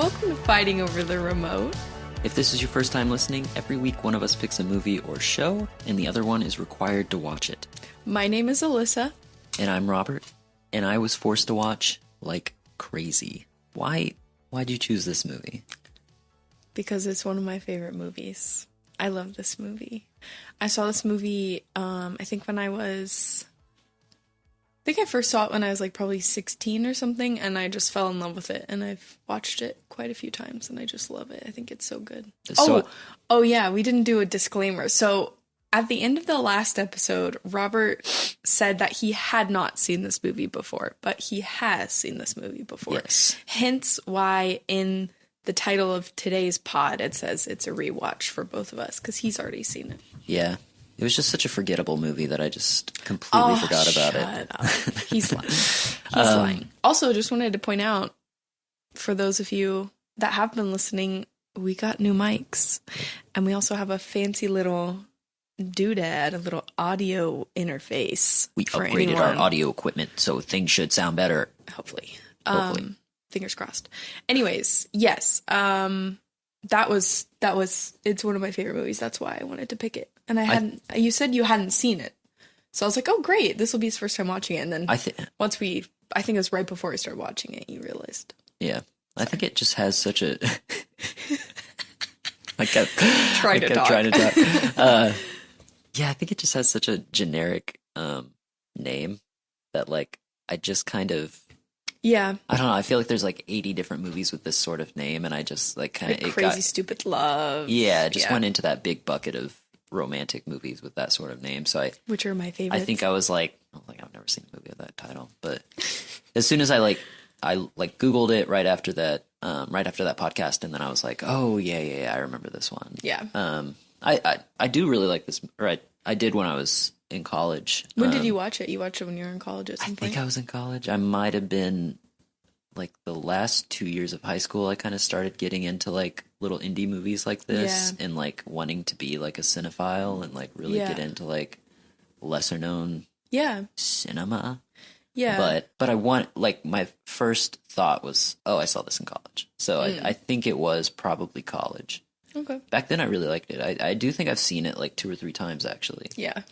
Welcome to Fighting Over the Remote. If this is your first time listening, every week one of us picks a movie or show, and the other one is required to watch it. My name is Elissa. And I'm Robert, and I was forced to watch like crazy. Why'd you choose this movie? Because it's one of my favorite movies. I love this movie. I saw this movie, I think I first saw it when I was like probably 16 or something, and I just fell in love with it, and I've watched it quite a few times, and I just love it. I think it's so good. Oh yeah, we didn't do a disclaimer. So at the end of the last episode, Robert said that he had not seen this movie before, but he has seen this movie before. Yes. Hence why in the title of today's pod, it says it's a rewatch for both of us, because he's already seen it. Yeah. It was just such a forgettable movie that I just completely forgot about it. Up. He's lying. He's lying. Also, just wanted to point out, for those of you that have been listening, we got new mics. And we also have a fancy little doodad, a little audio interface. We upgraded our audio equipment, so things should sound better. Hopefully. Fingers crossed. Anyways, yes. It's one of my favorite movies. That's why I wanted to pick it. And you said you hadn't seen it. So I was like, oh, great. This will be his first time watching it. And then I think it was right before we started watching it, you realized. Yeah. I think it just has such a... Trying to talk. Yeah, I think it just has such a generic name that, like, I just kind of... Yeah. I don't know. I feel like there's like 80 different movies with this sort of name, and I just like kind of... Crazy Stupid Love. Yeah, it just went into that big bucket of romantic movies with that sort of name. So which are my favorites. I think I was like, I've never seen a movie with that title. But as soon as I Googled it right after that podcast, and then I was like, oh yeah, I remember this one. Yeah. I do really like this. Or I did when I was in college. When did you watch it? You watched it when you were in college at some point? I think I was in college. I might have been like the last 2 years of high school. I kind of started getting into like little indie movies like this, and like wanting to be like a cinephile and like really get into like lesser known cinema. Yeah. But I want, like, my first thought was, oh, I saw this in college. So I think it was probably college. Okay. Back then I really liked it. I do think I've seen it like 2 or 3 times actually. Yeah.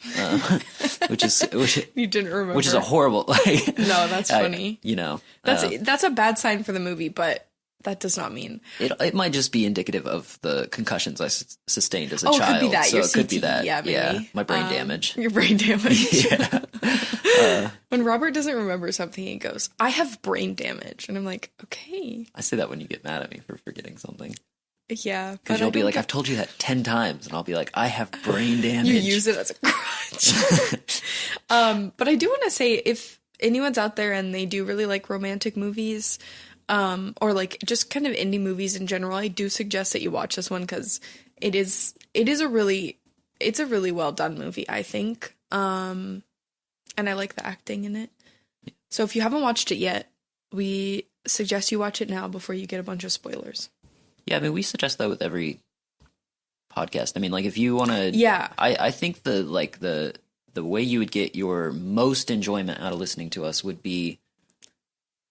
Which you didn't remember. Which is a horrible No, that's funny. That's a bad sign for the movie, but that does not mean it might just be indicative of the concussions I sustained as a child. It could be that. So it could be that. Yeah, maybe. Yeah, my brain damage. Your brain damage. Yeah. When Robert doesn't remember something, he goes, I have brain damage. And I'm like, okay. I say that when you get mad at me for forgetting something. Yeah. Because you'll be like, I've told you that 10 times. And I'll be like, I have brain damage. You use it as a crutch. But I do want to say, if anyone's out there and they do really like romantic movies, or like just kind of indie movies in general, I do suggest that you watch this one, because it's a really well done movie, I think. And I like the acting in it. So if you haven't watched it yet, we suggest you watch it now before you get a bunch of spoilers. Yeah, I mean, we suggest that with every podcast. I mean, like, if you want to... Yeah. I think the way you would get your most enjoyment out of listening to us would be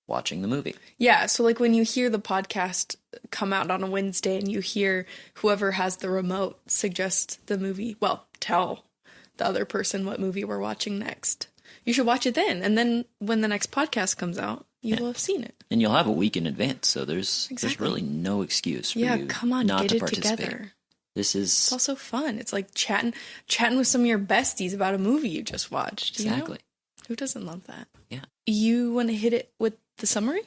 watching the movie. Yeah, so, like, when you hear the podcast come out on a Wednesday and you hear whoever has the remote suggest the movie, well, tell the other person what movie we're watching next. You should watch it then, and then when the next podcast comes out, you will have seen it. And you'll have a week in advance, so there's really no excuse for you come on, not get to it participate. Together. It's also fun. It's like chatting with some of your besties about a movie you just watched. Exactly. You know? Who doesn't love that? Yeah. You want to hit it with the summary?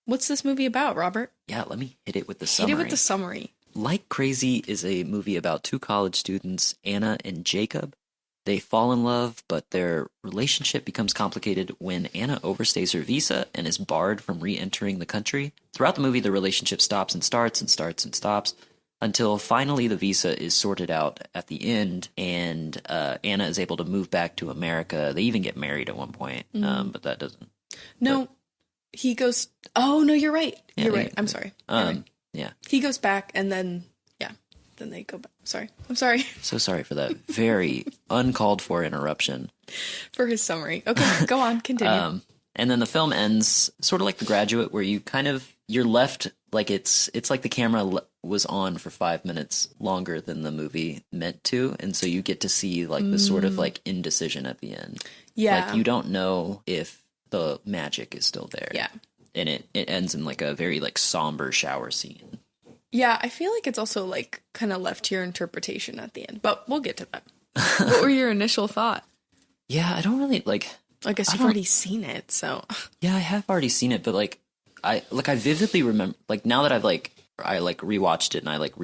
What's this movie about, Robert? Yeah, let me hit it with the summary. Hit it with the summary. Like Crazy is a movie about 2 college students, Anna and Jacob. They fall in love, but their relationship becomes complicated when Anna overstays her visa and is barred from re-entering the country. Throughout the movie, the relationship stops and starts and starts and stops until finally the visa is sorted out at the end, and Anna is able to move back to America. They even get married at one point, but that doesn't... No, he goes... Oh, no, you're right. You're right. I'm sorry. Yeah. He goes back, and then... Then they go back. Sorry. I'm sorry. So sorry for that very uncalled for interruption. For his summary. Okay, go on. Continue. And then the film ends sort of like The Graduate, where you're left like it's like the camera was on for 5 minutes longer than the movie meant to, and so you get to see like the sort of like indecision at the end. Yeah. Like you don't know if the magic is still there. Yeah. And it ends in like a very like somber shower scene. Yeah, I feel like it's also like kind of left to your interpretation at the end, but we'll get to that. What were your initial thought? Yeah, I don't really like. I guess you've already seen it, so. Yeah, I have already seen it, but like I vividly remember, like now that I rewatched it and I like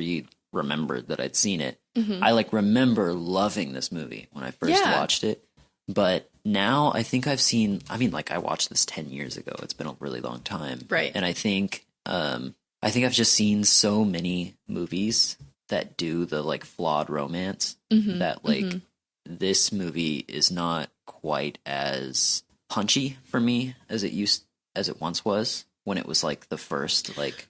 remembered that I'd seen it. Mm-hmm. I like remember loving this movie when I first watched it, but now I think I've seen. I mean, like I watched this 10 years ago. It's been a really long time, right? And I think I've just seen so many movies that do the like flawed romance that like this movie is not quite as punchy for me as it once was, when it was like the first like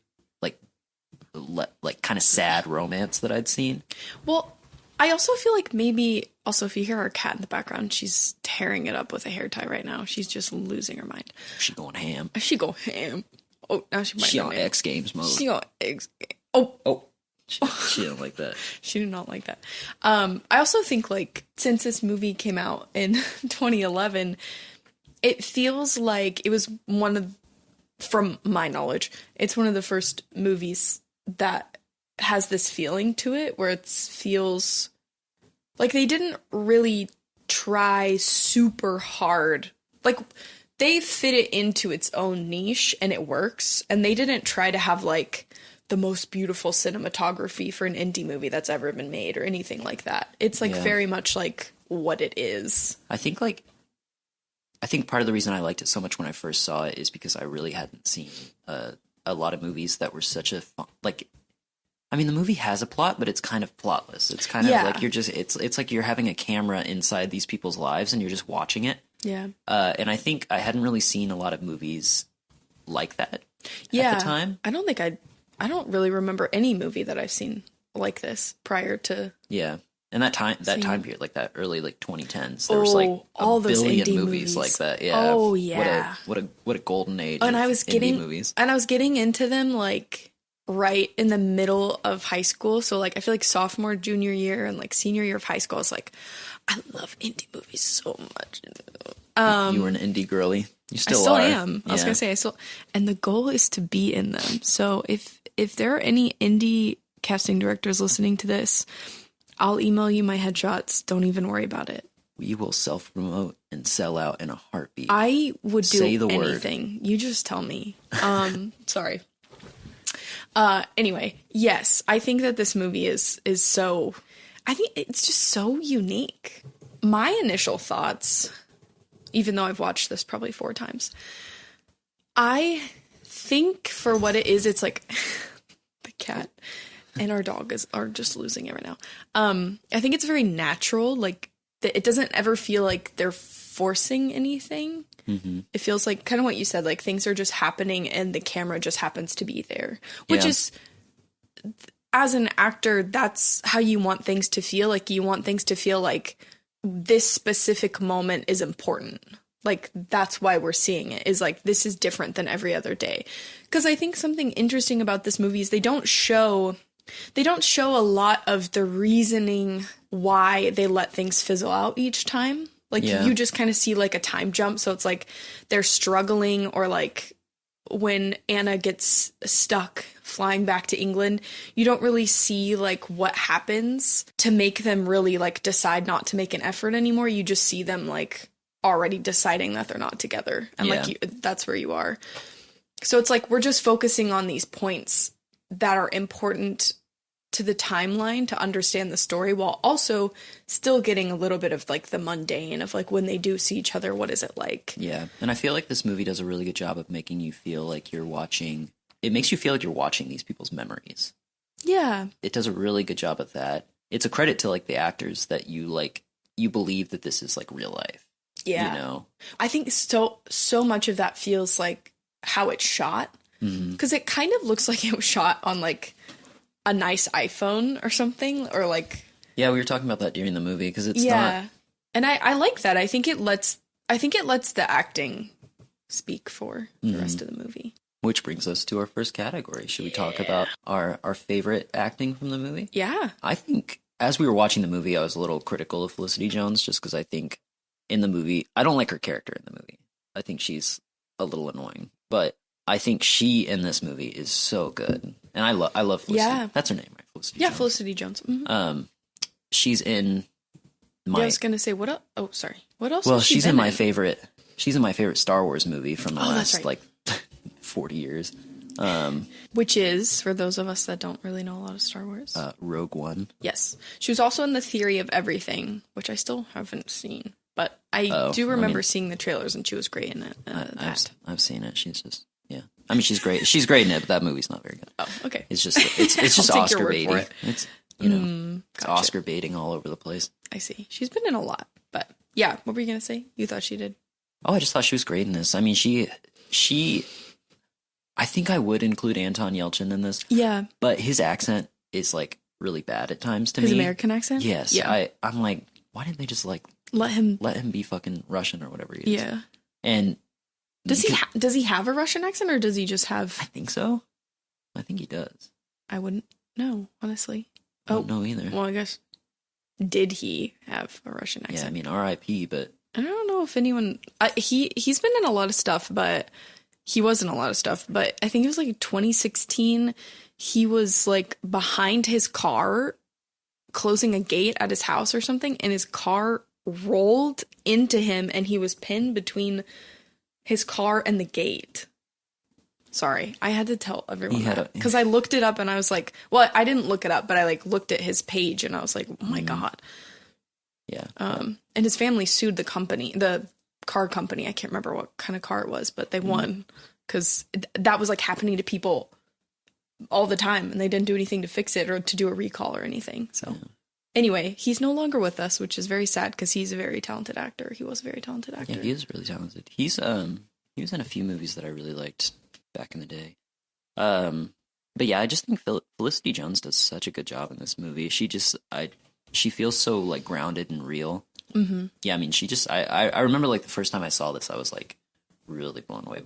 kind of sad romance that I'd seen. Well, I also feel like maybe also if you hear our cat in the background, she's tearing it up with a hair tie right now. She's just losing her mind. She going ham. She go ham. Oh, now she on X Games mode. She on X. Oh. She didn't like that. She did not like that. I also think like since this movie came out in 2011, it feels like it was from my knowledge, it's one of the first movies that has this feeling to it where it feels like they didn't really try super hard. Like they fit it into its own niche and it works. And they didn't try to have like the most beautiful cinematography for an indie movie that's ever been made or anything like that. It's like very much like what it is. I think part of the reason I liked it so much when I first saw it is because I really hadn't seen a lot of movies that were such a fun, like, I mean, the movie has a plot, but it's kind of plotless. It's kind of like you're just, it's like you're having a camera inside these people's lives and you're just watching it. Yeah. And I think I hadn't really seen a lot of movies like that at the time. I don't really remember any movie that I've seen like this prior to. Yeah. And that time period, like that early, like 2010s, there was like all a billion those movies like that. Yeah. Oh yeah. What a golden age. And of I was indie movies. And I was getting into them like right in the middle of high school. So like I feel like sophomore, junior year, and like senior year of high school, I was like, I love indie movies so much. You were an indie girly. You still I still are. am. I was gonna say and the goal is to be in them. So if there are any indie casting directors listening to this, I'll email you my headshots. Don't even worry about it. We will self-promote and sell out in a heartbeat. I would do Say the anything. Word. You just tell me. Sorry. Anyway, yes, I think that this movie is so, I think it's just so unique. My initial thoughts, even though I've watched this probably 4 times, I think for what it is, it's like the cat and our dog are just losing it right now. I think it's very natural. Like it doesn't ever feel like they're forcing anything. Mm-hmm. It feels like kind of what you said, like things are just happening and the camera just happens to be there, which is, as an actor, that's how you want things to feel. Like you want things to feel like this specific moment is important. Like that's why we're seeing it, is like this is different than every other day. Because I think something interesting about this movie is they don't show a lot of the reasoning why they let things fizzle out each time. Like you just kind of see like a time jump. So it's like they're struggling, or like when Anna gets stuck flying back to England, you don't really see like what happens to make them really like decide not to make an effort anymore. You just see them like already deciding that they're not together. And like that's where you are. So it's like we're just focusing on these points that are important to the timeline to understand the story, while also still getting a little bit of like the mundane of like when they do see each other, what is it like? Yeah. And I feel like this movie does a really good job of making you feel like you're watching, it makes you feel like you're watching these people's memories. Yeah. It does a really good job of that. It's a credit to like the actors that you believe that this is like real life. Yeah. You know? I think so much of that feels like how it's shot. Because it kind of looks like it was shot on like a nice iPhone or something, or like. Yeah, we were talking about that during the movie, because it's not. And I like that. I think it lets the acting speak for the rest of the movie. Which brings us to our first category. Should we talk about our favorite acting from the movie? Yeah. I think as we were watching the movie, I was a little critical of Felicity Jones just because I think in the movie, I don't like her character in the movie. I think she's a little annoying, but I think she in this movie is so good. And I love Felicity. Yeah. That's her name, right? Felicity Yeah, Jones. Felicity Jones. Mm-hmm. She's in my... I was going to say, what else? Oh, sorry. What else? Well, has she she's been in my favorite... She's in my favorite Star Wars movie from the last, right. like, 40 years. Which is, for those of us that don't really know a lot of Star Wars. Rogue One. Yes. She was also in The Theory of Everything, which I still haven't seen. But I do remember seeing the trailers, and she was great in it. I've seen it. She's just... Yeah. I mean, she's great. She's great in it, but that movie's not very good. Oh, okay. It's just just I'll take Oscar your word baiting. for it. It's, it's Gotcha. Oscar baiting all over the place. I see. She's been in a lot. But, yeah. What were you going to say? You thought she did? Oh, I just thought she was great in this. I mean, she I think I would include Anton Yelchin in this. Yeah. But his accent is, like, really bad at times to me. His American accent? Yes. Yeah. I'm like, why didn't they just, like, let him be fucking Russian or whatever he is? Yeah. And does he have a Russian accent, or does he just have... I think so. I think he does. I wouldn't know, honestly. I don't know either. Well, I guess... Did he have a Russian accent? Yeah, I mean, R.I.P., but... I don't know if anyone... he's been in a lot of stuff, but... He was in a lot of stuff, but I think it was like 2016. He was like behind his car, closing a gate at his house or something, and his car rolled into him, and he was pinned between his car and the gate. Sorry, I had to tell everyone that because I looked it up and I was like, well, I didn't look it up, but I like looked at his page and I was like, oh my God. Yeah. And his family sued the company, the car company. I can't remember what kind of car it was, but they won because that was like happening to people all the time, and they didn't do anything to fix it or to do a recall or anything. So anyway, he's no longer with us, which is very sad because he's a very talented actor. He was a very talented actor. Yeah, he is really talented. He was in a few movies that I really liked back in the day. But yeah, I just think Felicity Jones does such a good job in this movie. She feels so like grounded and real. Mm-hmm. Yeah, I mean, I remember like the first time I saw this, I was like really blown away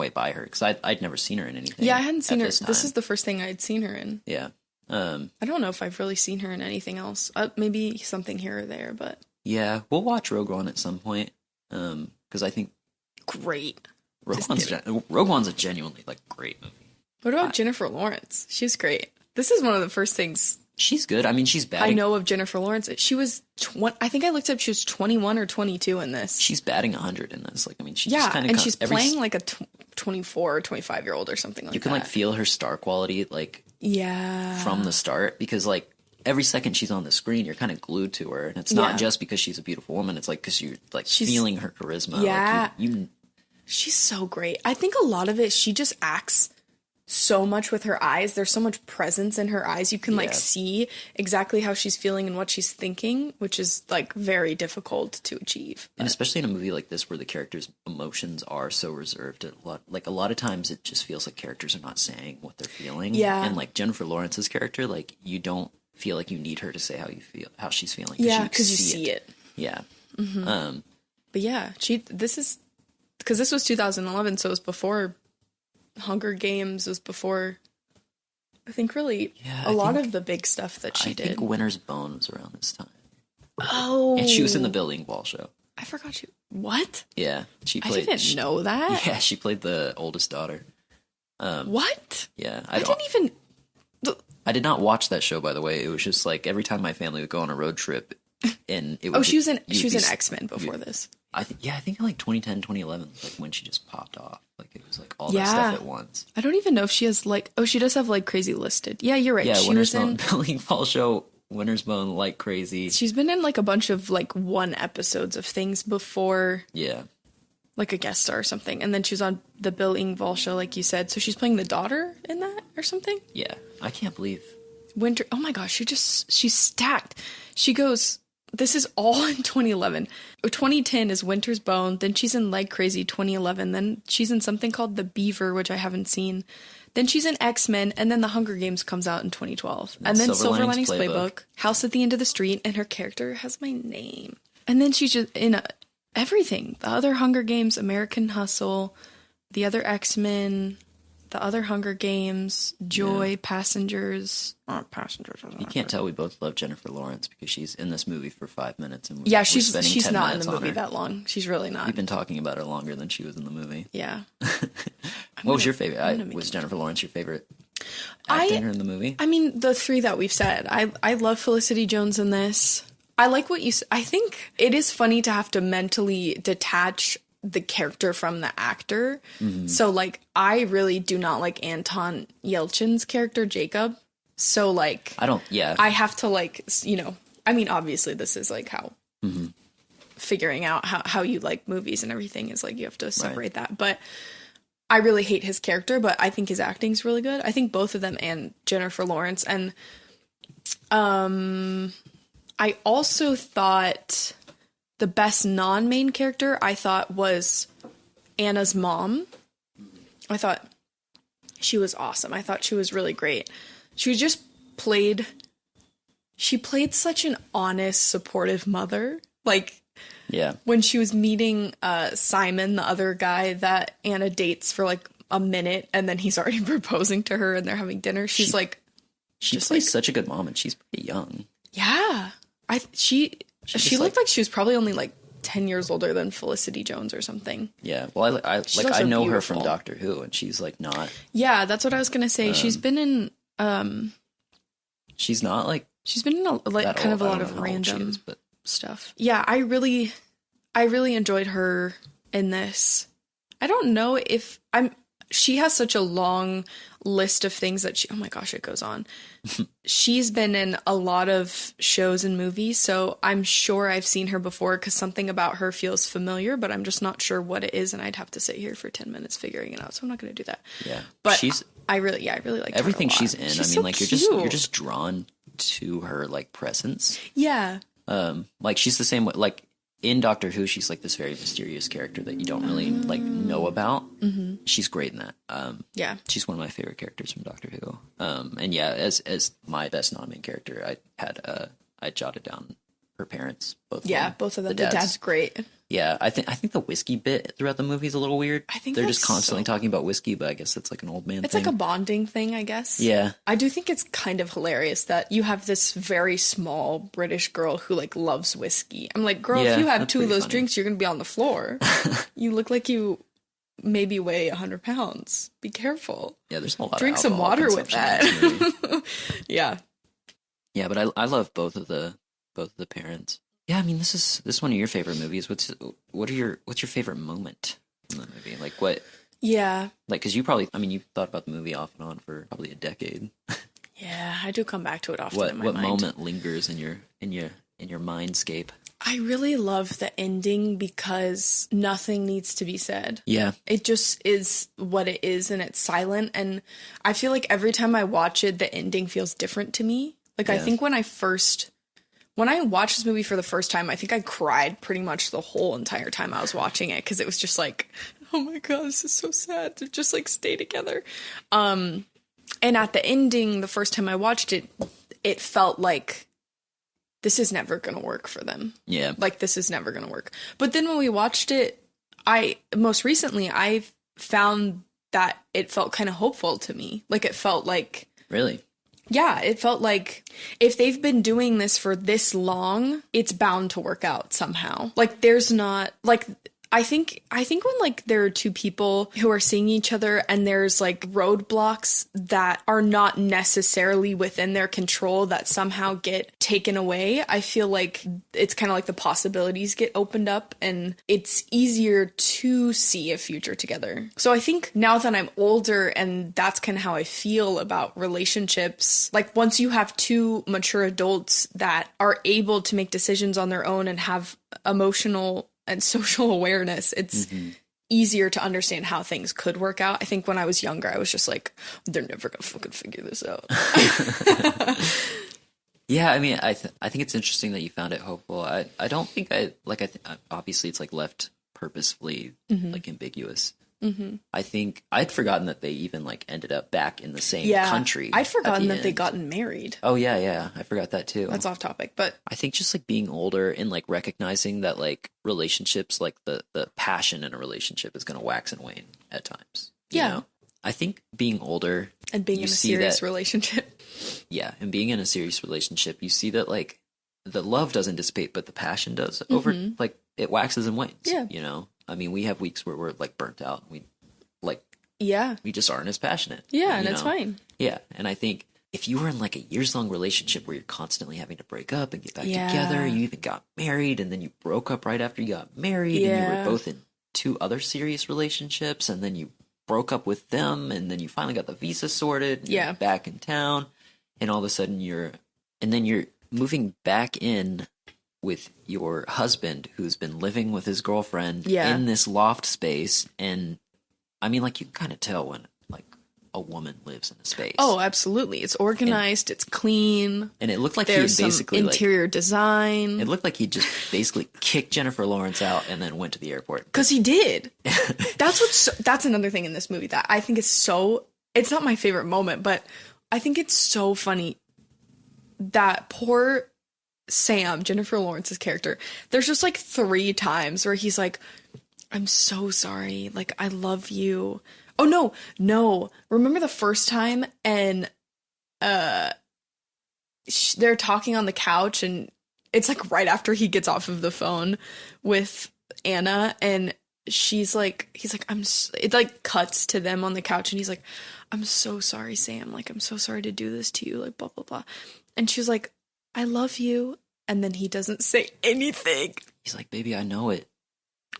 by her because I'd never seen her in anything. Yeah, I hadn't seen her. This is the first thing I had seen her in. Yeah. I don't know if I've really seen her in anything else. Maybe something here or there, but yeah, we'll watch Rogue One at some point. Because I think great. Rogue One's a genuinely like great movie. What about Jennifer Lawrence? She's great. This is one of the first things. She's good. I mean, she's batting. I know of Jennifer Lawrence. She was, I think I looked up, she was 21 or 22 in this. She's batting 100 in this. Like, I mean, she's she's playing like a 24 or 25-year-old or something like that. You can like feel her star quality, like, yeah, from the start, because like every second she's on the screen, you're kind of glued to her, and it's not just because she's a beautiful woman. It's like because you're like feeling her charisma. Yeah, like, she's so great. I think a lot of it, she just acts so much with her eyes. There's so much presence in her eyes. You can like see exactly how she's feeling and what she's thinking, which is like very difficult to achieve. And especially in a movie like this where the characters' emotions are so reserved, a lot of times it just feels like characters are not saying what they're feeling. Yeah. And like Jennifer Lawrence's character, like you don't feel like you need her to say how she's feeling. Yeah, because you see it. Yeah. Mm-hmm. But yeah, this was 2011, so it was before Hunger Games, was before, I think, really a lot of the big stuff that she did. I think Winter's Bone was around this time. Oh. And she was in the Building Wall show. I forgot you. What? Yeah. I didn't know that. Yeah, she played the oldest daughter. What? Yeah. I did not watch that show, by the way. It was just like every time my family would go on a road trip, and it was. She was in X-Men before this. I think like 2010, 2011, like when she just popped off. Like it was like all that stuff at once. I don't even know if she has like. Oh, she does have like Crazy listed. Yeah, you're right. Yeah, she Winter's was Bone, in Building Wall show, Winter's Bone, like Crazy. She's been in like a bunch of like one episodes of things before. Yeah. Like a guest star or something, and then she was on the Bill Engvall show, like you said. So she's playing the daughter in that or something. Yeah, I can't believe Winter. Oh my gosh, she's stacked. She goes. This is all in 2011. 2010 is Winter's Bone. Then she's in Like Crazy 2011. Then she's in something called The Beaver, which I haven't seen. Then she's in X-Men, and then The Hunger Games comes out in 2012. And then Silver Linings Playbook, House at the End of the Street, and her character has my name. And then she's just in everything. The other Hunger Games, American Hustle, the other X-Men, the other Hunger Games, Joy, Passengers. Passengers. You can't tell we both love Jennifer Lawrence because she's in this movie for 5 minutes. And Yeah, we're she's spending 10 not in minutes the on movie her. that long. She's really not. We've been talking about her longer than she was in the movie. Yeah. What was your favorite? Was Jennifer Lawrence your favorite actor in the movie? I mean, the three that we've said. I love Felicity Jones in this. I like what you said. I think it is funny to have to mentally detach the character from the actor. Mm-hmm. So, like, I really do not like Anton Yelchin's character, Jacob. So, like... I have to, like, you know... I mean, obviously, this is, like, how... Mm-hmm. Figuring out how you like movies and everything is, like, you have to separate that. But I really hate his character, but I think his acting's really good. I think both of them and Jennifer Lawrence. And I also thought... The best non-main character, I thought, was Anna's mom. I thought she was awesome. I thought she was really great. She played such an honest, supportive mother. Like, when she was meeting Simon, the other guy that Anna dates for, like, a minute, and then he's already proposing to her, and they're having dinner. She plays such a good mom, and she's pretty young. Yeah. She looked like she was probably only like 10 years older than Felicity Jones or something. Yeah, well, I know her from Doctor Who, and she's like not. Yeah, that's what I was gonna say. She's been in. She's not like. She's been in a lot of random stuff. Yeah, I really enjoyed her in this. I don't know if she has such a long list of things that oh my gosh, it goes on. She's been in a lot of shows and movies, so I'm sure I've seen her before because something about her feels familiar, but I'm just not sure what it is, and I'd have to sit here for 10 minutes figuring it out, so I'm not going to do that. Yeah. But I really like everything she's in. She's I mean, so like, cute. you're just drawn to her, like, presence. Yeah. Like, she's the same way, like, in Doctor Who, she's like this very mysterious character that you don't really like know about. Mm-hmm. She's great in that. Yeah, she's one of my favorite characters from Doctor Who. And yeah, as my best non-main character, I jotted down her parents. Both of them. The dad's great. Yeah, I think the whiskey bit throughout the movie is a little weird. I think they're just constantly talking about whiskey, but I guess that's like an old man thing. It's like a bonding thing, I guess. Yeah. I do think it's kind of hilarious that you have this very small British girl who, like, loves whiskey. I'm like, girl, if you have two of those drinks, you're going to be on the floor. You look like you maybe weigh 100 pounds. Be careful. Yeah, there's a lot Drink of some water with that. Yeah. Yeah, but I love both of the parents. Yeah, I mean, this is one of your favorite movies. What's your favorite moment in the movie? Like, what? Yeah. Like, because you thought about the movie off and on for probably a decade. Yeah, I do come back to it often in my mind. What moment lingers in your mindscape? I really love the ending because nothing needs to be said. Yeah. It just is what it is, and it's silent. And I feel like every time I watch it, the ending feels different to me. Like, I think when I watched this movie for the first time, I think I cried pretty much the whole entire time I was watching it because it was just like, oh my god, this is so sad to just, like, stay together. And at the ending, the first time I watched it, it felt like this is never going to work for them. Yeah. Like, this is never going to work. But then when we watched it, most recently, I found that it felt kind of hopeful to me. Like, it felt like... Really? Yeah, it felt like if they've been doing this for this long, it's bound to work out somehow. Like, there's not, like, I think when, like, there are two people who are seeing each other and there's, like, roadblocks that are not necessarily within their control that somehow get taken away, I feel like it's kind of like the possibilities get opened up and it's easier to see a future together. So I think now that I'm older and that's kind of how I feel about relationships, like, once you have two mature adults that are able to make decisions on their own and have emotional and social awareness, it's easier to understand how things could work out. I think when I was younger, I was just like, they're never gonna fucking figure this out. Yeah, I mean, I think it's interesting that you found it hopeful. I don't think obviously it's, like, left purposefully like ambiguous. I think I'd forgotten that they even like ended up back in the same country. I'd forgotten that they end. gotten married. Oh yeah, I forgot that too. That's off topic, but I think just like being older and like recognizing that like relationships, like the passion in a relationship is going to wax and wane at times. You know? I think being older and being in a serious relationship. Yeah, and being in a serious relationship, you see that like the love doesn't dissipate, but the passion does over like it waxes and wanes. Yeah. You know, I mean, we have weeks where we're like burnt out. We like, we just aren't as passionate. Yeah. And it's fine. Yeah. And I think if you were in like a years-long relationship where you're constantly having to break up and get back together, you even got married and then you broke up right after you got married and you were both in 2 other serious relationships and then you broke up with them and then you finally got the visa sorted and you're back in town and all of a sudden you're moving back in with your husband who's been living with his girlfriend in this loft space. And I mean, like, you can kind of tell when like a woman lives in a space. Oh, absolutely. It's organized. It's clean. And it looked like he basically interior design. It looked like he just basically kicked Jennifer Lawrence out and then went to the airport. Because he did. That's another thing in this movie that I think is so, it's not my favorite moment, but I think it's so funny that poor Sam, Jennifer Lawrence's character, there's just like 3 times where he's like, I'm so sorry. Like, I love you. Oh, no. Remember the first time and they're talking on the couch and it's like right after he gets off of the phone with Anna and he's like, it like cuts to them on the couch and he's like, I'm so sorry, Sam. Like, I'm so sorry to do this to you. Like, blah, blah, blah. And she's like, I love you. And then he doesn't say anything. He's like, baby, I know it.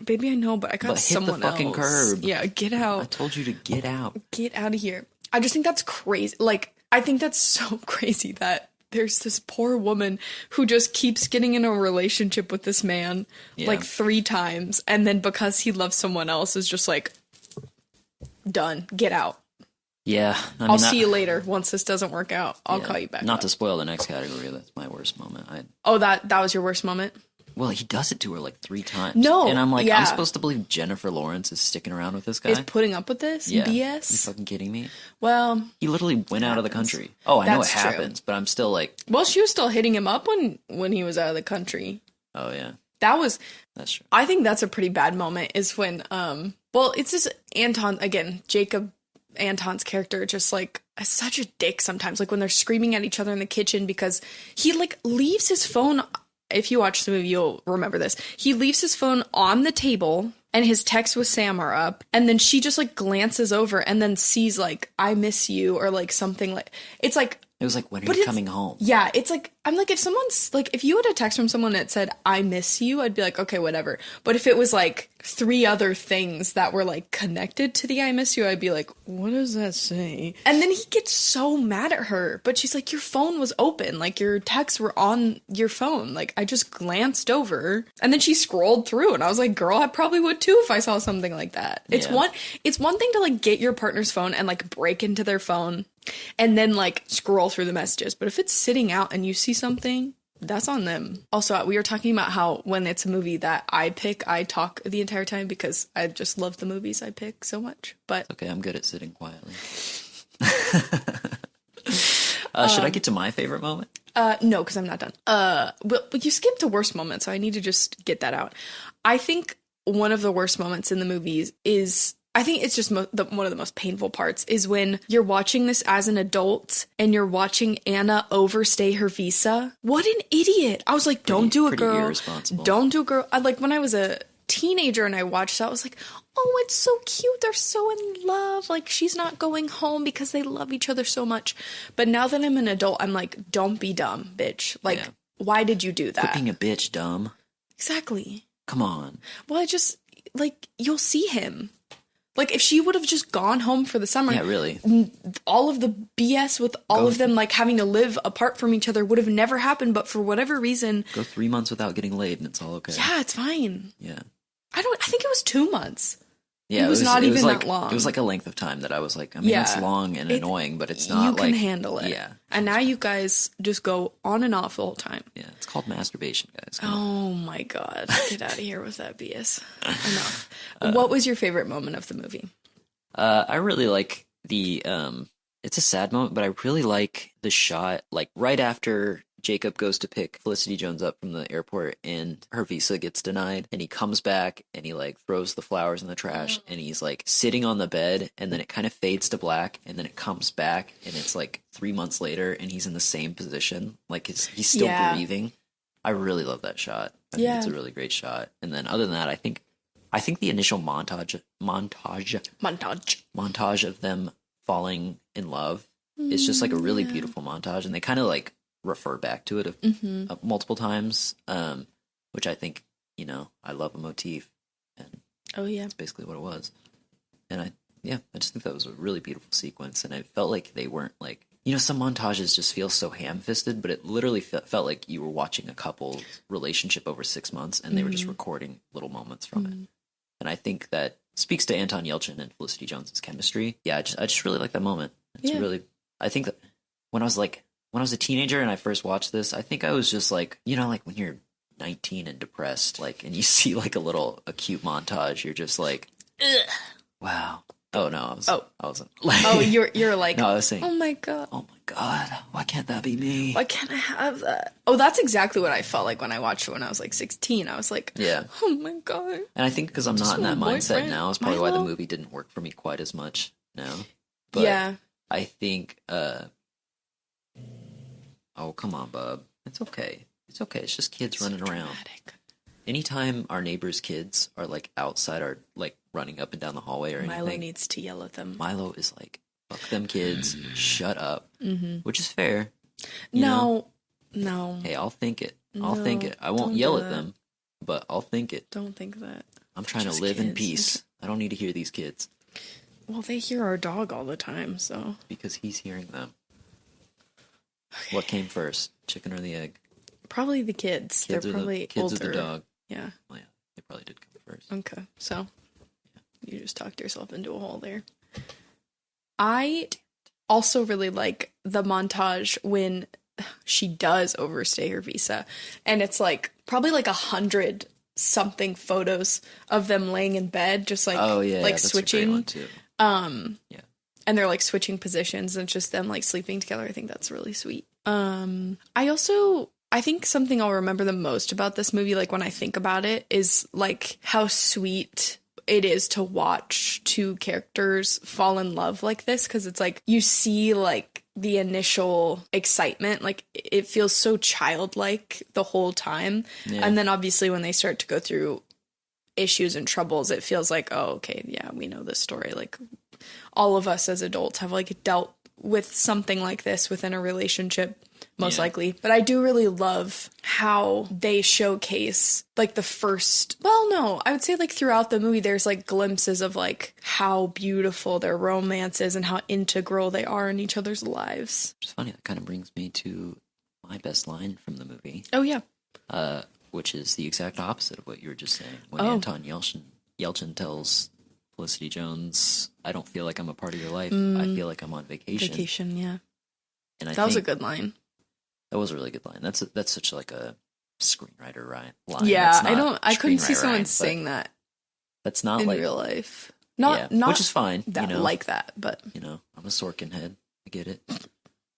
Baby, I know, but I got someone else. Hit the fucking curb. Yeah, get out. I told you to get out. Get out of here. I just think that's crazy. Like, I think that's so crazy that there's this poor woman who just keeps getting in a relationship with this man like 3 times. And then because he loves someone else is just like, done. Get out. Yeah. I'll see you later. Once this doesn't work out, I'll call you back. Not to spoil the next category. That's my worst moment. That was your worst moment? Well, he does it to her like 3 times. No. And I'm like, I'm supposed to believe Jennifer Lawrence is sticking around with this guy? Is putting up with this? Yeah. BS? You fucking kidding me? Well, he literally went out of the country. Oh, I know it happens, but I'm still like... Well, she was still hitting him up when he was out of the country. Oh, yeah. That's true. I think that's a pretty bad moment is when, it's just Anton, again, Anton's character just like is such a dick sometimes, like when they're screaming at each other in the kitchen because he like leaves his phone. If you watch the movie, you'll remember this. He leaves his phone on the table and his texts with Sam are up. And then she just like glances over and then sees like, I miss you or like something like, it's like, it was like, when are you coming home? Yeah, it's like, I'm like, if someone's like, if you had a text from someone that said, I miss you, I'd be like, okay, whatever. But if it was like 3 other things that were like connected to the I miss you, I'd be like, what does that say? And then he gets so mad at her, but she's like, your phone was open. Like your texts were on your phone. Like I just glanced over and then she scrolled through and I was like, girl, I probably would too if I saw something like that. It's one thing to like get your partner's phone and like break into their phone and then like scroll through the messages. But if it's sitting out and you see something, that's on them. Also, we were talking about how when it's a movie that I pick, I talk the entire time because I just love the movies I pick so much. But okay, I'm good at sitting quietly. Should I get to my favorite moment? No, because I'm not done. But you skipped to worst moment, so I need to just get that out. I think one of the worst moments in the movies is, I think it's just one of the most painful parts is when you're watching this as an adult and you're watching Anna overstay her visa. What an idiot. I was like, don't do it, girl. Irresponsible. Don't do it, girl. Like when I was a teenager and I watched that, I was like, oh, it's so cute. They're so in love. Like she's not going home because they love each other so much. But now that I'm an adult, I'm like, don't be dumb, bitch. Like, why did you do that? Quit being a bitch, dumb. Exactly. Come on. Well, I just, like, you'll see him. Like, if she would have just gone home for the summer. Yeah, really. All of the BS with all of them, like, having to live apart from each other would have never happened. But for whatever reason. Go 3 months without getting laid and it's all okay. Yeah, it's fine. Yeah. I think it was 2 months. Yeah, it was not it was even like, that long. It was like a length of time that I was like, I mean, it's long and annoying, but it's not you like... can handle it. Yeah. And now you guys just go on and off the whole time. Yeah, it's called masturbation, guys. Come on. Oh my god. Get out of here with that BS. Enough. What was your favorite moment of the movie? I really like the... It's a sad moment, but I really like the shot, like, right after Jacob goes to pick Felicity Jones up from the airport and her visa gets denied, and he comes back and he like throws the flowers in the trash and he's like sitting on the bed, and then it kind of fades to black and then it comes back and it's like 3 months later and he's in the same position, like he's still breathing. I really love that shot. I think it's a really great shot. And then other than that, I think the initial montage of them falling in love is just like a really beautiful montage, and they kind of like refer back to it multiple times, which I think, I love a motif, and that's basically what it was. And I just think that was a really beautiful sequence, and I felt like they weren't like, some montages just feel so ham-fisted, but it literally felt like you were watching a couple's relationship over 6 months, and they were just recording little moments from it. And I think that speaks to Anton Yelchin and Felicity Jones's chemistry. Yeah, I just really like that moment. It's really, I think that when I was a teenager and I first watched this, I think I was just like, like when you're 19 and depressed, like, and you see like a cute montage, you're just like, ugh. Wow. Oh no, I wasn't like, you're like, no, I was saying, oh my god, why can't that be me? Why can't I have that? Oh, that's exactly what I felt like when I watched it when I was like 16. I was like, oh my god. And I think because I'm not in that mindset now, is probably why the movie didn't work for me quite as much now. But I think, oh, come on, bub. It's okay. It's okay. It's just kids running around. Anytime our neighbors' kids are like outside or like running up and down the hallway or anything, Milo needs to yell at them. Milo is like, fuck them kids, shut up, which is fair. No. Hey, I'll think it. I won't yell at them, but I'll think it. Don't think that. I'm trying to live in peace. I don't need to hear these kids. Well, they hear our dog all the time, so. Because he's hearing them. Okay. What came first, chicken or the egg? Probably the kids. They're probably kids older. Or the dog. Yeah. Well, yeah, they probably did come first. Okay, so you just talked yourself into a hole there. I also really like the montage when she does overstay her visa, and it's like probably like 100 something photos of them laying in bed, just like like switching. A great one too. And they're like switching positions, and it's just them like sleeping together. I think that's really sweet. I think something I'll remember the most about this movie, like when I think about it, is like how sweet it is to watch two characters fall in love like this, because it's like you see like the initial excitement, like it feels so childlike the whole time, and then obviously when they start to go through issues and troubles, it feels like, oh, okay, yeah, we know this story. Like all of us as adults have like dealt with something like this within a relationship, most likely. But I do really love how they showcase like the first, well, no, I would say like throughout the movie, there's like glimpses of like how beautiful their romance is and how integral they are in each other's lives. Which is funny. That kind of brings me to my best line from the movie. Oh, yeah. Which is the exact opposite of what you were just saying. When Anton Yelchin tells Felicity Jones, I don't feel like I'm a part of your life. I feel like I'm on vacation. Vacation, yeah. And that was a good line. That was a really good line. That's such like a screenwriter line. Yeah, I couldn't see someone saying that. That's not in like real life. Not which is fine. That, like that, but I'm a Sorkin head. I get it.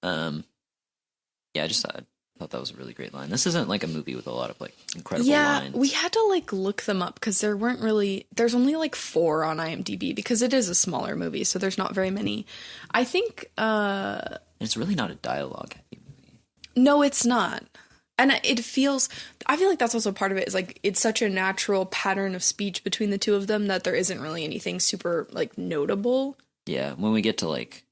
I thought that was a really great line. This isn't like a movie with a lot of like incredible lines. We had to like look them up because there's only like 4 on IMDb because it is a smaller movie, so there's not very many. I think it's really not a dialogue heavy movie. No, it's not. And I feel like that's also part of it, is like it's such a natural pattern of speech between the two of them that there isn't really anything super like notable. Yeah, when we get to like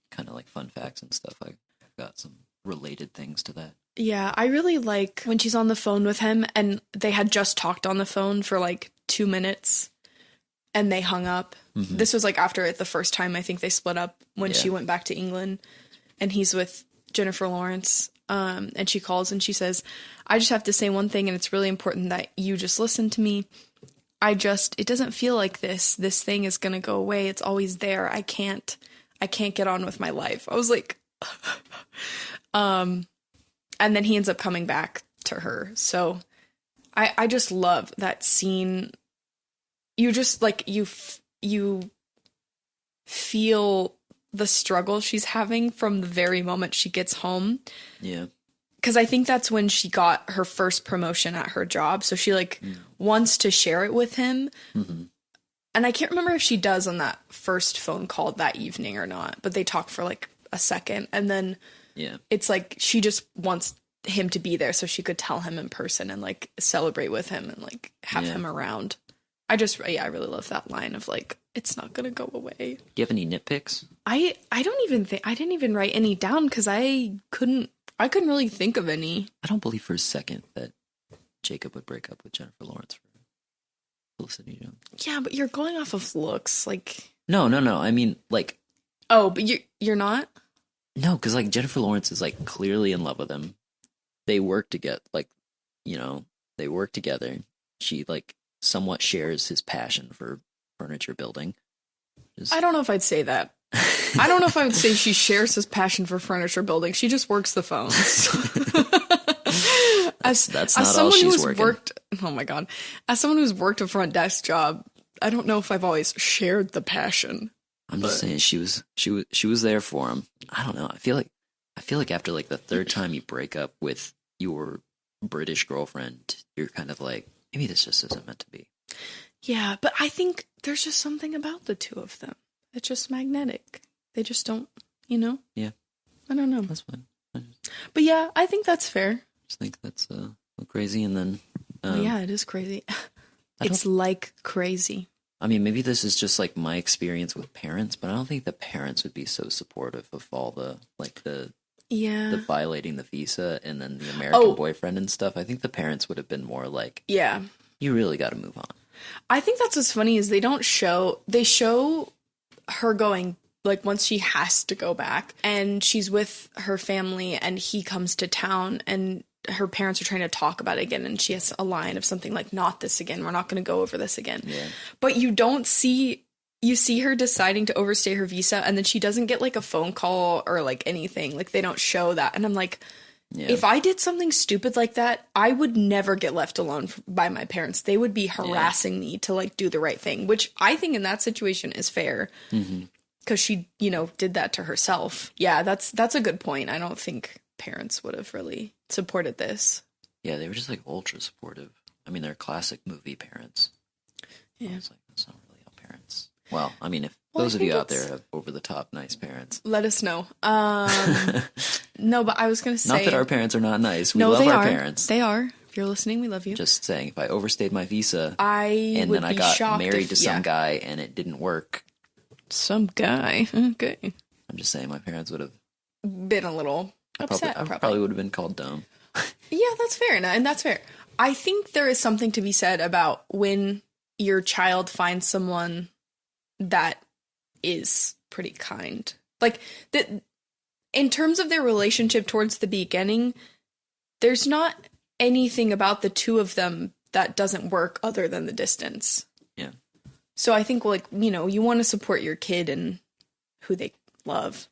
kind of like fun facts and stuff, I've got some related things to that. Yeah, I really like when she's on the phone with him and they had just talked on the phone for like 2 minutes and they hung up. Mm-hmm. This was like after the first time I think they split up when she went back to England, and he's with Jennifer Lawrence. And she calls and she says, I just have to say one thing, and it's really important that you just listen to me. it doesn't feel like this thing is going to go away. It's always there. I can't get on with my life. I was like, and then he ends up coming back to her. So I just love that scene. You just like, you feel the struggle she's having from the very moment she gets home. Yeah. Because I think that's when she got her first promotion at her job. So she like wants to share it with him. Mm-hmm. And I can't remember if she does on that first phone call that evening or not, but they talk for like a second. And then it's like she just wants him to be there so she could tell him in person and like celebrate with him and like have him around. I really love that line of like, it's not going to go away. Do you have any nitpicks? I didn't even write any down because I couldn't really think of any. I don't believe for a second that Jacob would break up with Jennifer Lawrence for Felicity Jones. Yeah, but you're going off of looks, like. No. I mean, like. Oh, but you're not? No, because like Jennifer Lawrence is like clearly in love with him. They work together, they work together. She like somewhat shares his passion for furniture building. I don't know if I'd say that. I don't know if I would say she shares his passion for furniture building. She just works the phones. That's not all she's working. Oh my God. As someone who's worked a front desk job, I don't know if I've always shared the passion. I'm just saying she was there for him. I don't know. I feel like after like the third time you break up with your British girlfriend, you're kind of like, maybe this just isn't meant to be. Yeah, but I think there's just something about the two of them. It's just magnetic. They just don't, Yeah. I don't know. That's fine. But yeah, I think that's fair. I just think that's crazy, and then... yeah, it is crazy. It's like crazy. I mean, maybe this is just like my experience with parents, but I don't think the parents would be so supportive of all the violating the visa and then the American boyfriend and stuff. I think the parents would have been more like, yeah, you really got to move on. I think that's what's funny is they show her going, like, once she has to go back and she's with her family and he comes to town and her parents are trying to talk about it again, and she has a line of something like, not this again, we're not going to go over this again. Yeah. But you see her deciding to overstay her visa, and then she doesn't get like a phone call or like anything. Like, they don't show that. And I'm like, if I did something stupid like that, I would never get left alone by my parents. They would be harassing me to like do the right thing, which I think in that situation is fair. Mm-hmm. Because she, did that to herself. Yeah, that's a good point. I don't think parents would have really supported this. Yeah, they were just like ultra supportive. I mean, they're classic movie parents. Yeah. It's like, that's not really how parents. Well, I mean, if those of you out there have over the top nice parents, let us know. No, but I was going to say. Not that our parents are not nice. We love our parents. They are. If you're listening, we love you. Just saying, if I overstayed my visa and then I got married to some guy and it didn't work. Some guy. Okay. I'm just saying my parents would have been a little upset. I probably would have been called dumb. Yeah, that's fair. And that's fair. I think there is something to be said about when your child finds someone that is pretty kind. Like, that, in terms of their relationship towards the beginning, there's not anything about the two of them that doesn't work other than the distance. Yeah. So I think, like, you want to support your kid and who they love.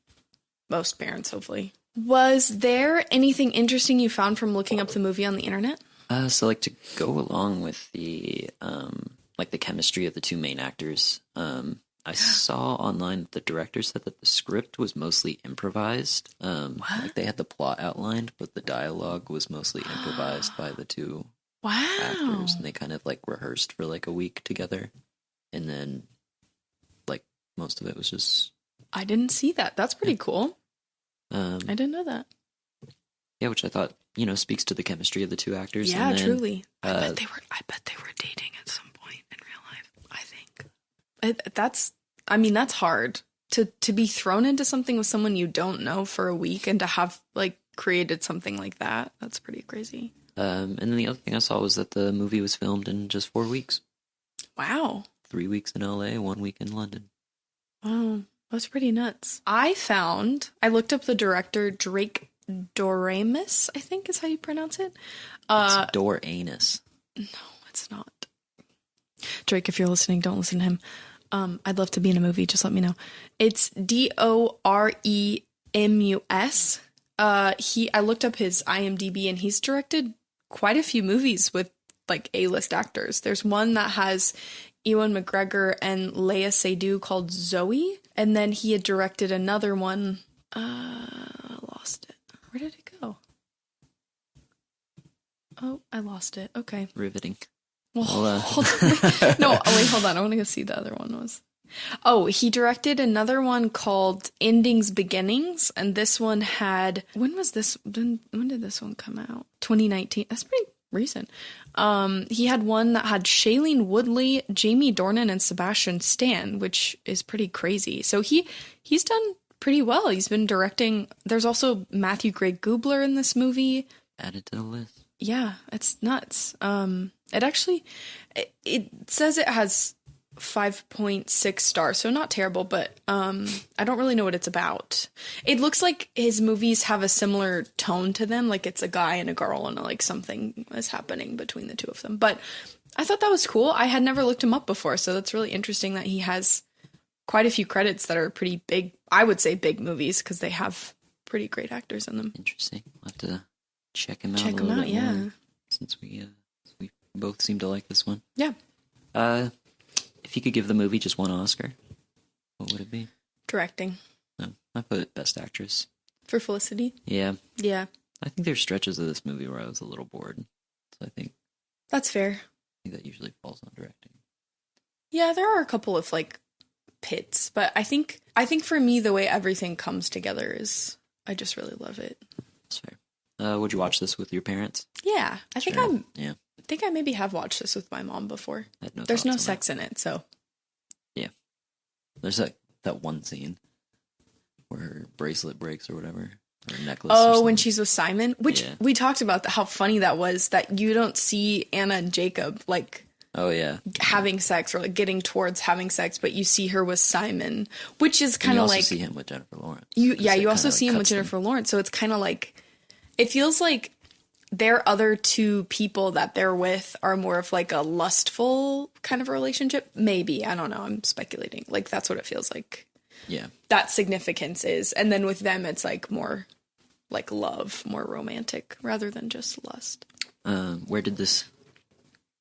Most parents, hopefully. Was there anything interesting you found from looking up the movie on the internet? So, like, to go along with the, the chemistry of the two main actors, I saw online that the director said that the script was mostly improvised. Like, they had the plot outlined, but the dialogue was mostly improvised by the two actors. And they kind of, like, rehearsed for, like, a week together. And then, like, most of it was just... I didn't see that. That's pretty cool. I didn't know that. Yeah, which I thought, speaks to the chemistry of the two actors. Yeah, and then, truly. I bet they were dating at some point in real life, I think. That's hard. To be thrown into something with someone you don't know for a week and to have, like, created something like that. That's pretty crazy. And then the other thing I saw was that the movie was filmed in just 4 weeks. Wow. 3 weeks in LA, 1 week in London. Wow. That's pretty nuts. I looked up the director, Drake Doremus, I think is how you pronounce it. It's Doremus. No, it's not. Drake, if you're listening, don't listen to him. I'd love to be in a movie. Just let me know. It's Doremus. I looked up his IMDb, and he's directed quite a few movies with like A-list actors. There's one that has Ewan McGregor and Léa Seydoux called Zoe, and then he had directed another one. I lost it. Where did it go? Oh, I lost it. Okay. Riveting. Well, hold on. Wait, hold on. I want to go see the other one was. Oh, he directed another one called Endings Beginnings, and this one had, when did this one come out? 2019. That's pretty recent. He had one that had Shailene Woodley, Jamie Dornan, and Sebastian Stan, which is pretty crazy. So he's done pretty well. He's been directing. There's also Matthew Gray Gubler in this movie. Added to the list. Yeah, it's nuts. It says it has 5.6 stars, so not terrible, but I don't really know what it's about. It looks like his movies have a similar tone to them, like it's a guy and a girl and like something is happening between the two of them. But I thought that was cool. I had never looked him up before, so that's really interesting that he has quite a few credits that are pretty big. I would say big movies because they have pretty great actors in them. Interesting. We'll have to check him out. Yeah. Since we both seem to like this one. Yeah. If you could give the movie just one Oscar, what would it be? Directing. No, I put Best Actress. For Felicity? Yeah. Yeah. I think there's stretches of this movie where I was a little bored. So I think... That's fair. I think that usually falls on directing. Yeah, there are a couple of, like, pits. But I think for me, the way everything comes together is... I just really love it. That's fair. Would you watch this with your parents? Yeah. I think I maybe have watched this with my mom before. There's no sex in it, so. Yeah. There's that one scene where her bracelet breaks or whatever. Or necklace. Oh, when she's with Simon? Which we talked about how funny that was, that you don't see Anna and Jacob, like, oh yeah, having sex or like getting towards having sex, but you see her with Simon, which is kind of like. You also see him with Jennifer Lawrence. You also see him with Jennifer Lawrence, so it's kind of like, it feels like their other two people that they're with are more of like a lustful kind of a relationship. Maybe. I don't know. I'm speculating. Like, that's what it feels like. Yeah. That significance is. And then with them, it's like more like love, more romantic rather than just lust. Where did this,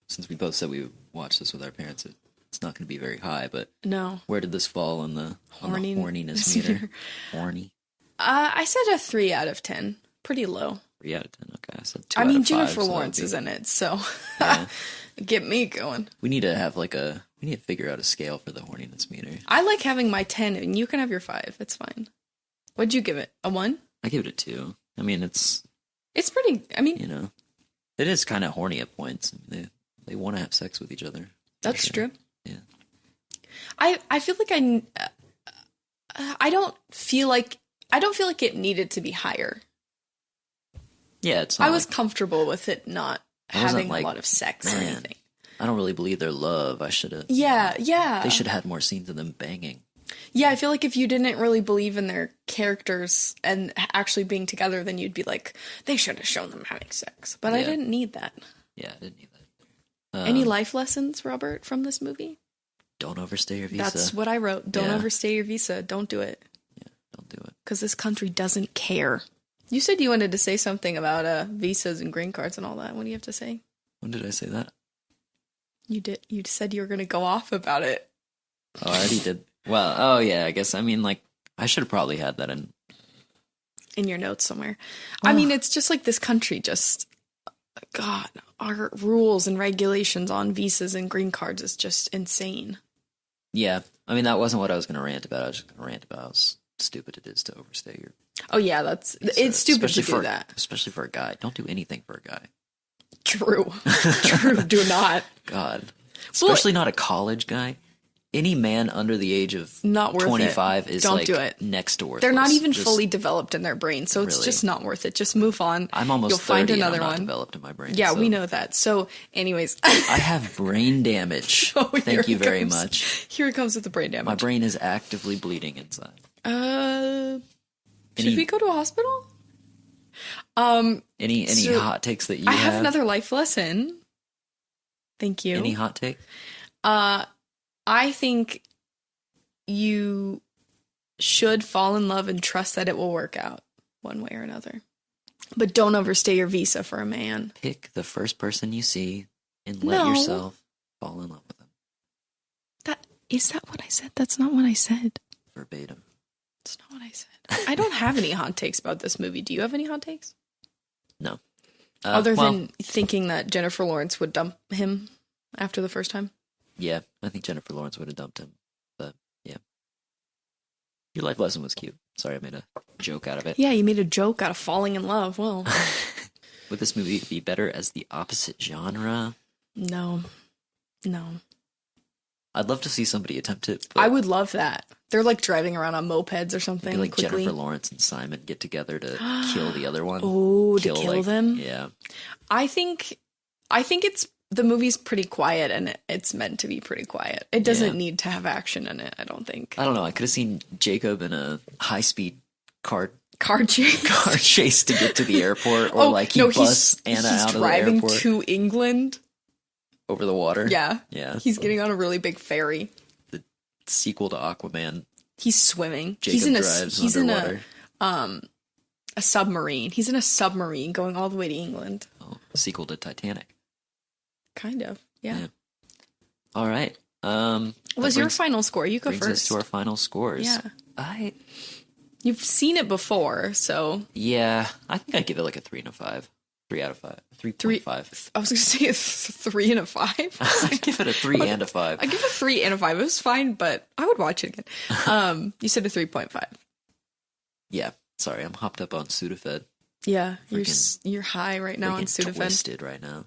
since we both said we watched this with our parents, it's not going to be very high, but no. Where did this fall on the horniness meter? Horny. I said a 3 out of 10. Pretty low. 3 out of 10. Okay, I said 2 out of 5. Jennifer Lawrence is in it, so yeah. Get me going. We need to have we need to figure out a scale for the horniness meter. I like having my 10, and you can have your 5. It's fine. What'd you give it? A 1? I give it a 2. I mean, it's pretty. I mean, it is kind of horny at points. They want to have sex with each other. That's true. Yeah. I feel like I don't feel like it needed to be higher. Yeah, it's not. I was comfortable with it not having a lot of sex or anything. I don't really believe their love. I should have. Yeah. They should have had more scenes of them banging. Yeah, I feel like if you didn't really believe in their characters and actually being together, then you'd be like, they should have shown them having sex. But I didn't need that. Yeah, I didn't need that. Any life lessons, Robert, from this movie? Don't overstay your visa. That's what I wrote. Don't overstay your visa. Don't do it. Yeah, don't do it. Because this country doesn't care. You said you wanted to say something about visas and green cards and all that. What do you have to say? When did I say that? You did. You said you were going to go off about it. Oh, I already did. Well, oh yeah, I guess. I mean, like, I should have probably had that in your notes somewhere. I mean, it's just like this country just, God, our rules and regulations on visas and green cards is just insane. Yeah. I mean, that wasn't what I was going to rant about. I was just going to rant about how stupid it is to overstay your... Oh, yeah, it's stupid to do that. Especially for a guy. Don't do anything for a guy. True. True, do not. God. Especially not a college guy. Any man under the age of not worth 25 is Don't like do it. Next to worthless. They're not even fully developed in their brain, so it's just not worth it. Just move on. I'm almost You'll 30 find another and I'm one. not developed in my brain. Yeah, so. we know that. So, anyways. I have brain damage. Thank you very much. Here it comes with the brain damage. My brain is actively bleeding inside. Should we go to a hospital? Any hot takes that you have? I have another life lesson. Thank you. Any hot take? I think you should fall in love and trust that it will work out one way or another. But don't overstay your visa for a man. Pick the first person you see and let yourself fall in love with them. Is that what I said? That's not what I said. Verbatim. That's not what I said. I don't have any hot takes about this movie. Do you have any hot takes? No. Other than thinking that Jennifer Lawrence would dump him after the first time? Yeah, I think Jennifer Lawrence would have dumped him. But, yeah. Your life lesson was cute. Sorry, I made a joke out of it. Yeah, you made a joke out of falling in love. Well. Would this movie be better as the opposite genre? No. I'd love to see somebody attempt it. I would love that. They're like driving around on mopeds or something. Maybe like quickly. Jennifer Lawrence and Simon get together to kill the other one. Oh, to kill them? Yeah. I think the movie's pretty quiet and it's meant to be pretty quiet. It doesn't need to have action in it, I don't think. I don't know. I could have seen Jacob in a high-speed car chase to get to the airport, or busts Anna out of the airport. He's driving to England. Over the water? Yeah. Yeah. He's getting on a really big ferry. The sequel to Aquaman. He's swimming. Jacob drives underwater. A submarine. He's in a submarine going all the way to England. Oh, sequel to Titanic. Kind of. Yeah. All right. What was your final score? You go brings first. Us to our final scores. Yeah. You've seen it before, so. Yeah. I think I'd give it like a 3 and a 5. 3 out of 5. 3.5. I was going to say a 3 and a 5. I'd give it a 3 and a 5. I give it a 3 and a 5. It was fine, but I would watch it again. You said a 3.5. Yeah. Sorry, I'm hopped up on Sudafed. Yeah, you're high right now on Sudafed. Twisted right now.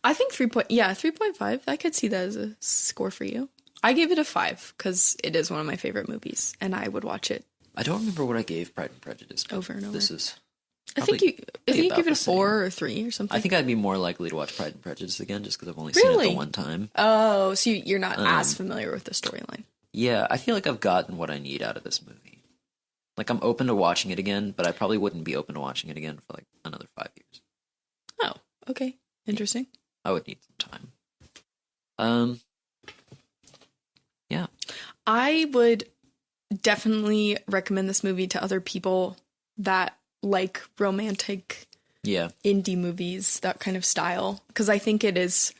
I think 3.5. I could see that as a score for you. I gave it a 5 because it is one of my favorite movies, and I would watch it. I don't remember what I gave Pride and Prejudice. Over and over. This is. I think you give it a 4 or 3 or something. I think I'd be more likely to watch Pride and Prejudice again just because I've only seen it the one time. Oh, so you're not as familiar with the storyline. Yeah, I feel like I've gotten what I need out of this movie. Like, I'm open to watching it again, but I probably wouldn't be open to watching it again for like another 5 years. Oh, okay. Interesting. I would need some time. Yeah. I would definitely recommend this movie to other people that like romantic indie movies, that kind of style, because I think it is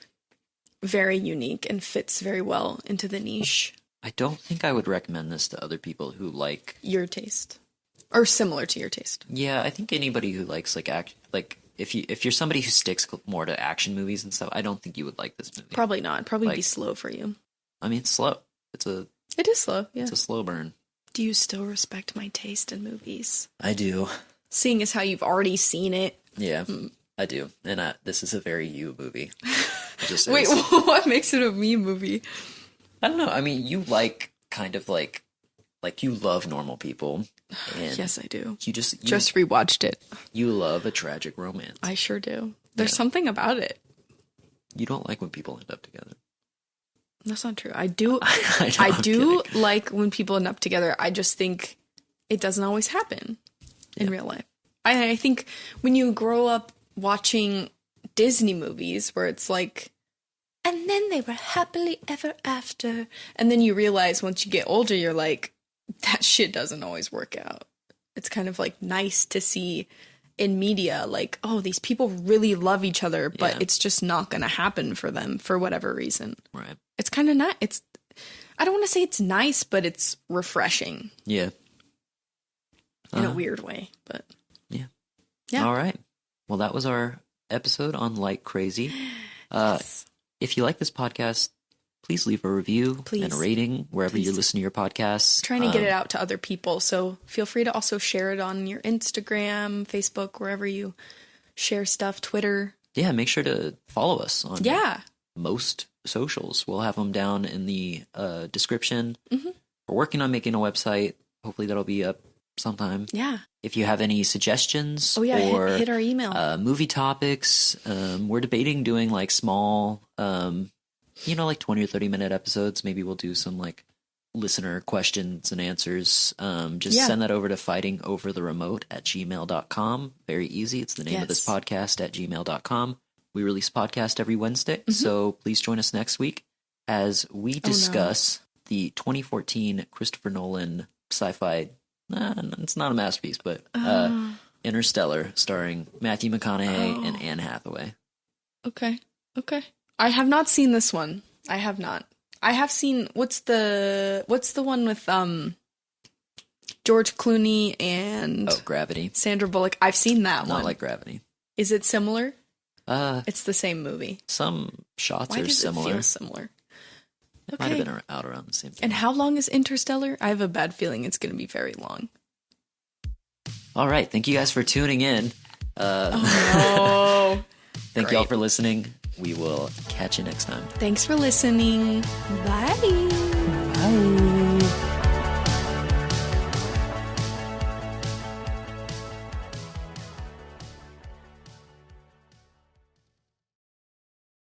very unique and fits very well into the niche. I don't think I would recommend this to other people who like your taste or similar to your taste. Yeah, I think anybody who likes if you're somebody who sticks more to action movies and stuff, I don't think you would like this movie. Probably not. It'd probably be slow for you. I mean, it's slow. It is slow. Yeah, it's a slow burn. Do you still respect my taste in movies? I do. Seeing as how you've already seen it. Yeah, I do. And this is a very you movie. Wait, what makes it a me movie? I don't know. I mean, you like kind of like you love normal people. And yes, I do. You just rewatched it. You love a tragic romance. I sure do. There's something about it. You don't like when people end up together. That's not true. I do. I do like when people end up together. I just think it doesn't always happen in real life. I think when you grow up watching Disney movies where it's like, and then they were happily ever after, and then you realize once you get older, you're like, that shit doesn't always work out. It's kind of like nice to see in media, like, oh, these people really love each other, but it's just not going to happen for them for whatever reason. Right. It's kind of not. I don't want to say it's nice, but it's refreshing. Yeah. In a weird way, but yeah. All right. Well, that was our episode on Like Crazy. Yes. If you like this podcast, please leave a review and a rating wherever you listen to your podcasts. Trying to get it out to other people, so feel free to also share it on your Instagram, Facebook, wherever you share stuff, Twitter. Yeah, make sure to follow us on most socials. We'll have them down in the description. Mm-hmm. We're working on making a website. Hopefully that'll be up sometime. Yeah. If you have any suggestions or hit our email. Movie topics, we're debating doing like small, like 20 or 30 minute episodes. Maybe we'll do some like listener questions and answers. Send that over to fightingovertheremote@gmail.com. Very easy. It's the name of this podcast at gmail.com. We release a podcast every Wednesday, so please join us next week. as we discuss the 2014 Christopher Nolan sci-fi. It's not a masterpiece, but Interstellar, starring Matthew McConaughey and Anne Hathaway. Okay. I have not seen this one. I have not. I have seen what's the one with George Clooney and Gravity. Sandra Bullock. I've seen that one. Not like Gravity. Is it similar? It's the same movie. Some shots are similar. Why does it feel similar? It might have been out around the same time. And how long is Interstellar? I have a bad feeling it's going to be very long. All right. Thank you guys for tuning in. Thank you all for listening. We will catch you next time. Thanks for listening. Bye. Bye.